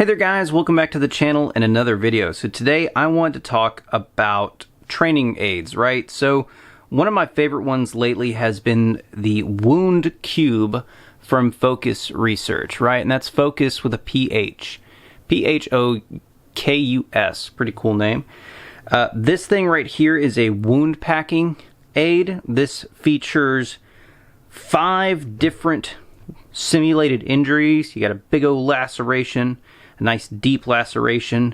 Hey there guys, welcome back to the channel and another video. So today I want to talk about training aids, right? So one of my favorite ones lately has been the Wound Cube from Focus Research, right? And that's Focus with a PH. P-H-O-K-U-S, pretty cool name. This thing right here is a wound packing aid. This features 5 different simulated injuries. You got a big old laceration, a nice deep laceration,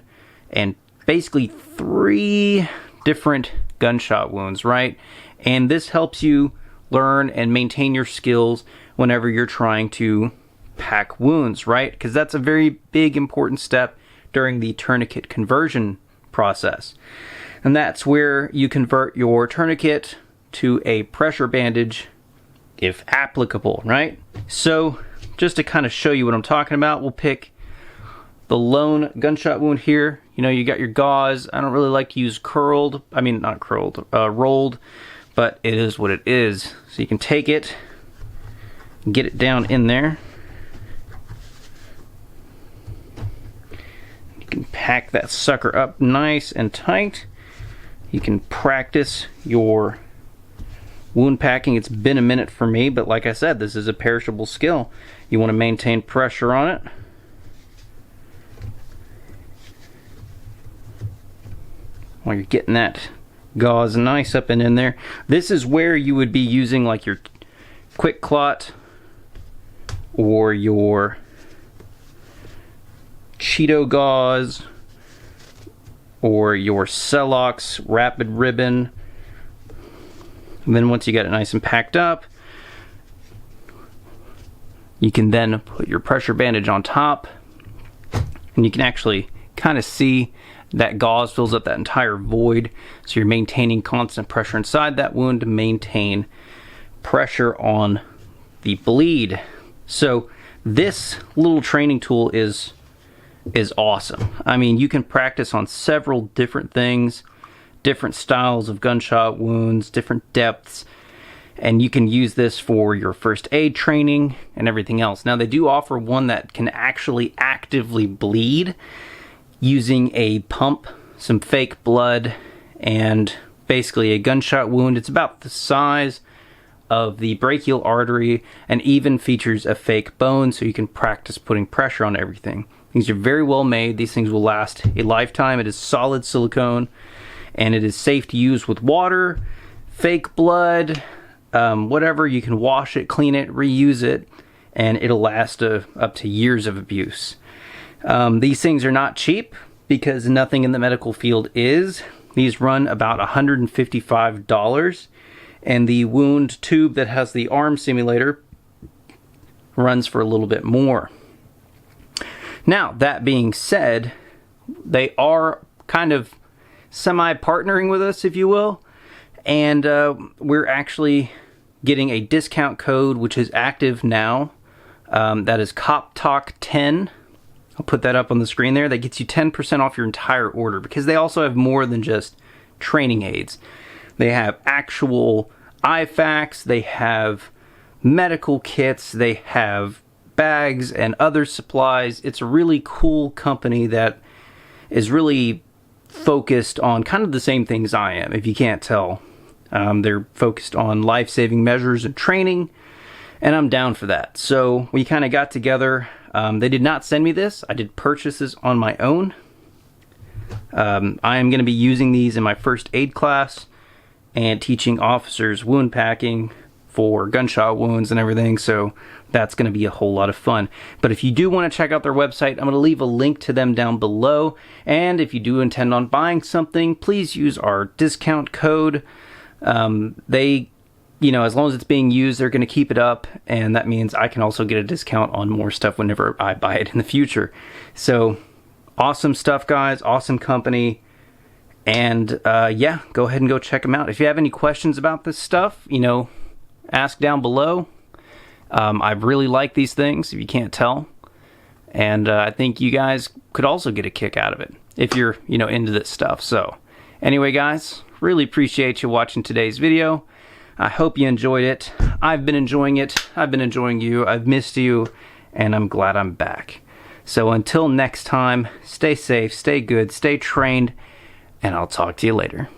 and basically 3 different gunshot wounds, right? And this helps you learn and maintain your skills whenever you're trying to pack wounds, right? Because that's a very big important step during the tourniquet conversion process. And that's where you convert your tourniquet to a pressure bandage if applicable, right? So just to kind of show you what I'm talking about, we'll pick the lone gunshot wound here. You know, you got your gauze. I don't really like to use rolled, but it is what it is. So you can take it, get it down in there. You can pack that sucker up nice and tight. You can practice your wound packing. It's been a minute for me, but like I said, this is a perishable skill. You want to maintain pressure on it. While you're getting that gauze nice up and in there. This is where you would be using like your quick clot or your Cheeto gauze or your Celox rapid ribbon. And then once you get it nice and packed up, you can then put your pressure bandage on top, and you can actually kind of see that gauze fills up that entire void, so you're maintaining constant pressure inside that wound to maintain pressure on the bleed. So this little training tool is awesome. I mean, you can practice on several different things, different styles of gunshot wounds, different depths, and you can use this for your first aid training and everything else. Now, they do offer one that can actually actively bleed using a pump, some fake blood, and basically a gunshot wound. It's about the size of the brachial artery and even features a fake bone, so you can practice putting pressure on everything. These are very well made. These things will last a lifetime. It is solid silicone, and it is safe to use with water, fake blood, whatever. You can wash it, clean it, reuse it, and it'll last up to years of abuse. These things are not cheap because nothing in the medical field is. These run about $155, and the wound tube that has the arm simulator runs for a little bit more. Now, that being said, they are kind of semi-partnering with us, if you will, and we're actually getting a discount code which is active now. That is COPTALKS10. I'll put that up on the screen there. That gets you 10% off your entire order, because they also have more than just training aids. They have actual IFAKs, they have medical kits, they have bags and other supplies. It's a really cool company that is really focused on kind of the same things I am, if you can't tell. They're focused on life-saving measures and training, and I'm down for that. So we kind of got together. They did not send me this. I did purchase this on my own. I am going to be using these in my first aid class and teaching officers wound packing for gunshot wounds and everything, so that's going to be a whole lot of fun. But if you do want to check out their website, I'm going to leave a link to them down below, and if you do intend on buying something, please use our discount code. You know, as long as it's being used, they're going to keep it up, and that means I can also get a discount on more stuff whenever I buy it in the future. So, awesome stuff, guys. Awesome company. And, yeah, go ahead and go check them out. If you have any questions about this stuff, you know, ask down below. I really like these things, if you can't tell. And I think you guys could also get a kick out of it if you're, you know, into this stuff. So, anyway, guys, really appreciate you watching today's video. I hope you enjoyed it. I've been enjoying it. I've been enjoying you. I've missed you, and I'm glad I'm back. So until next time, stay safe, stay good, stay trained, and I'll talk to you later.